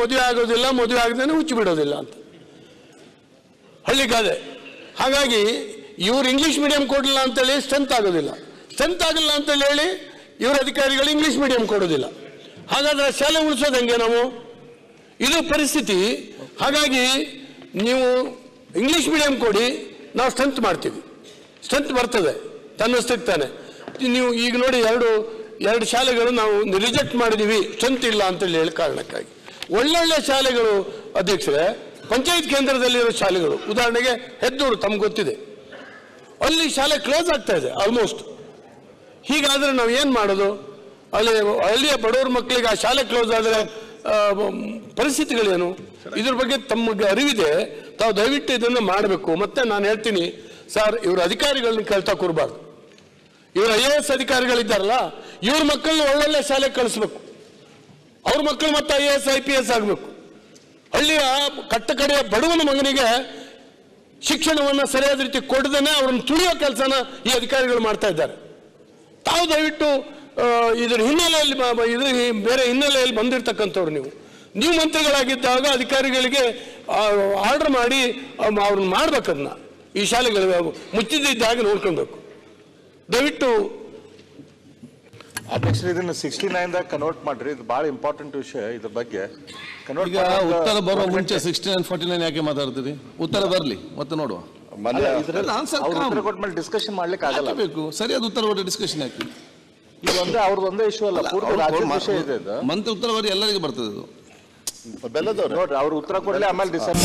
ಮದುವೆ ಆಗೋದಿಲ್ಲ, ಮದುವೆ ಆಗದೇನೆ ಹುಚ್ಚು ಬಿಡೋದಿಲ್ಲ ಅಂತ ಹಳ್ಳಿ ಗಾದೆ. ಹಾಗಾಗಿ ಇವರು ಇಂಗ್ಲೀಷ್ ಮೀಡಿಯಂ ಕೊಡಲಿಲ್ಲ ಅಂತೇಳಿ ಸ್ಟ್ರೆಂತ್ ಆಗೋದಿಲ್ಲ, ಸ್ಟ್ರೆಂತ್ ಆಗಿಲ್ಲ ಅಂತೇಳಿ ಹೇಳಿ ಇವ್ರ ಅಧಿಕಾರಿಗಳು ಇಂಗ್ಲೀಷ್ ಮೀಡಿಯಂ ಕೊಡೋದಿಲ್ಲ. ಹಾಗಾದ್ರೆ ಶಾಲೆ ಉಳಿಸೋದು ಹೆಂಗೆ ನಾವು? ಇದು ಪರಿಸ್ಥಿತಿ. ಹಾಗಾಗಿ ನೀವು ಇಂಗ್ಲೀಷ್ ಮೀಡಿಯಂ ಕೊಡಿ, ನಾವು ಸ್ಟ್ರೆಂತ್ ಮಾಡ್ತೀವಿ, ಸ್ಟ್ರೆಂತ್ ಬರ್ತದೆ ತನ್ನಷ್ಟಕ್ಕೆ ತಾನೆ. ನೀವು ಈಗ ನೋಡಿ ಎರಡು ಶಾಲೆಗಳು ನಾವು ರಿಜೆಕ್ಟ್ ಮಾಡಿದ್ದೀವಿ ಸ್ಟ್ರೆಂತ್ ಇಲ್ಲ ಅಂತೇಳಿ ಹೇಳಿ ಕಾರಣಕ್ಕಾಗಿ. ಒಳ್ಳೊಳ್ಳೆ ಶಾಲೆಗಳು ಅಧ್ಯಕ್ಷರೇ, ಪಂಚಾಯತ್ ಕೇಂದ್ರದಲ್ಲಿರೋ ಶಾಲೆಗಳು, ಉದಾಹರಣೆಗೆ ಹೆದ್ದೂರು ತಮ್ಗೆ ಗೊತ್ತಿದೆ, ಅಲ್ಲಿ ಶಾಲೆ ಕ್ಲೋಸ್ ಆಗ್ತಾ ಇದೆ ಆಲ್ಮೋಸ್ಟ್. ಹೀಗಾದರೆ ನಾವು ಏನು ಮಾಡೋದು? ಹಳ್ಳಿಯ ಬಡವರ ಮಕ್ಕಳಿಗೆ ಆ ಶಾಲೆ ಕ್ಲೋಸ್ ಆದರೆ ಪರಿಸ್ಥಿತಿಗಳೇನು? ಇದ್ರ ಬಗ್ಗೆ ತಮಗೆ ಅರಿವಿದೆ, ತಾವು ದಯವಿಟ್ಟು ಇದನ್ನು ಮಾಡಬೇಕು. ಮತ್ತೆ ನಾನು ಹೇಳ್ತೀನಿ ಸರ್, ಇವರು ಅಧಿಕಾರಿಗಳನ್ನ ಕೇಳ್ತಾ ಕೂರಬಾರ್ದು. ಇವರು IAS ಅಧಿಕಾರಿಗಳಿದ್ದಾರಲ್ಲ, ಇವ್ರ ಮಕ್ಕಳನ್ನ ಒಳ್ಳೊಳ್ಳೆ ಶಾಲೆಗೆ ಕಳಿಸ್ಬೇಕು. ಅವ್ರ ಮಕ್ಕಳು ಮತ್ತೆ IAS IPS ಆಗಬೇಕು. ಹಳ್ಳಿಯ ಕಟ್ಟಕಡೆಯ ಬಡವನ ಮಗನಿಗೆ ಶಿಕ್ಷಣವನ್ನು ಸರಿಯಾದ ರೀತಿ ಕೊಡದೇನೆ ಅವ್ರನ್ನ ತುಳಿಯೋ ಕೆಲಸನ ಈ ಅಧಿಕಾರಿಗಳು ಮಾಡ್ತಾ ಇದ್ದಾರೆ. ತಾವು ದಯವಿಟ್ಟು ಇದರ ಹಿನ್ನೆಲೆಯಲ್ಲಿ ಬೇರೆ ಹಿನ್ನೆಲೆಯಲ್ಲಿ ಬಂದಿರತಕ್ಕಂಥವ್ರು ನೀವು ಮಂತ್ರಿಗಳಾಗಿದ್ದಾಗ ಅಧಿಕಾರಿಗಳಿಗೆ ಆರ್ಡರ್ ಮಾಡಿ ಅವ್ರನ್ನ ಮಾಡ್ಬೇಕದನ್ನ. ಈ ಶಾಲೆಗಳು ಮುಚ್ಚಿದ್ದಾಗ ನೋಡ್ಕೊಳ್ಬೇಕು. ದಯವಿಟ್ಟು ಅಧ್ಯಕ್ಷರು ಇದನ್ನ 69 ಕನ್ವರ್ಟ್ ಮಾಡ್ರಿ. ಇದು ಬಹಳ ಇಂಪಾರ್ಟೆಂಟ್ ವಿಷಯ. ಇದ್ರ ಬಗ್ಗೆ ಈಗ ಉತ್ತರ ಬರುವ ಮುಂಚೆ 69 49 ಯಾಕೆ ಮಾತಾಡ್ತೀರಿ? ಉತ್ತರ ಬರಲಿ ಮತ್ತೆ ನೋಡುವ. ಡಿಸ್ಕಷನ್ ಮಾಡ್ಲಿಕ್ಕೆ ಆಗಲ್ಲ. ಸರಿಯಾದ ಉತ್ತರ ಬರೋ ಡಿಸ್ಕಷನ್ ಹಾಕಿ. ಇದು ಅವ್ರದ್ದು ಒಂದೇ ಇಶ್ಯೂ ಅಲ್ಲ, ವಿಷಯ ಇದೆ. ಮಂತ್ರಿ ಉತ್ತರ ಬರೀ ಎಲ್ಲರಿಗೂ ಬರ್ತದೆ. ಇದು ನೋಡ್ರಿ, ಅವ್ರು ಉತ್ತರ ಕೊಡ್ಲಿ, ಆಮೇಲೆ ಡಿಸೈಡ್